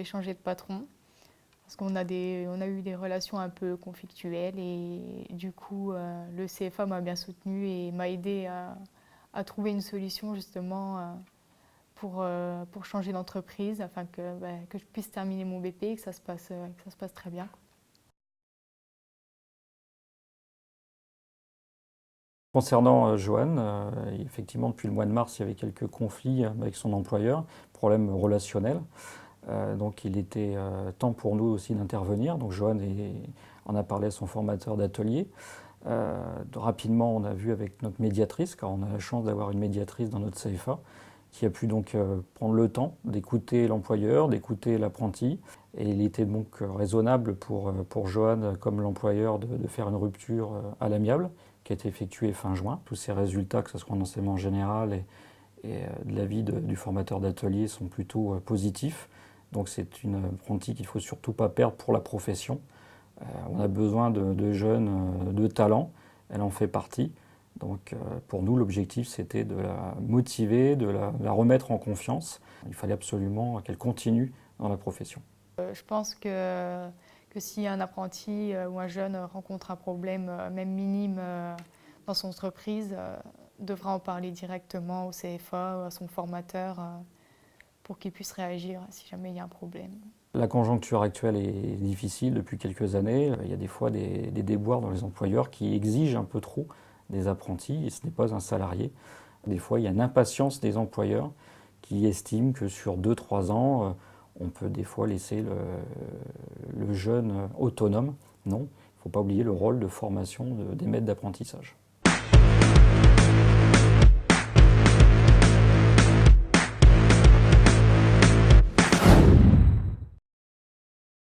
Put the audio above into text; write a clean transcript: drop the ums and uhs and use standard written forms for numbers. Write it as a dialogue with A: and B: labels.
A: changé de patron. Parce qu'on a eu des relations un peu conflictuelles et du coup, le CFA m'a bien soutenue et m'a aidé à trouver une solution justement pour changer d'entreprise afin que je puisse terminer mon BP et que ça se passe très bien.
B: Concernant Johan, effectivement, depuis le mois de mars, il y avait quelques conflits avec son employeur, problèmes relationnels. Donc il était temps pour nous aussi d'intervenir. Donc Johan en a parlé à son formateur d'atelier. Rapidement, on a vu avec notre médiatrice, car on a la chance d'avoir une médiatrice dans notre CFA, qui a pu donc prendre le temps d'écouter l'employeur, d'écouter l'apprenti. Et il était donc raisonnable pour Johan, comme l'employeur, de faire une rupture à l'amiable, qui a été effectuée fin juin. Tous ces résultats, que ce soit en enseignement général et de l'avis du formateur d'atelier, sont plutôt positifs. Donc c'est une apprentie qu'il ne faut surtout pas perdre pour la profession. On a besoin de jeunes de talent, elle en fait partie. Donc pour nous, l'objectif, c'était de la motiver, de la remettre en confiance. Il fallait absolument qu'elle continue dans la profession.
A: Je pense que si un apprenti ou un jeune rencontre un problème, même minime, dans son entreprise, devra en parler directement au CFA ou à son formateur pour qu'il puisse réagir si jamais il y a un problème.
B: La conjoncture actuelle est difficile depuis quelques années. Il y a des fois des déboires dans les employeurs qui exigent un peu trop des apprentis et ce n'est pas un salarié. Des fois, il y a une impatience des employeurs qui estiment que sur 2-3 ans, on peut des fois laisser le jeune autonome. Non, il ne faut pas oublier le rôle de formation des maîtres d'apprentissage.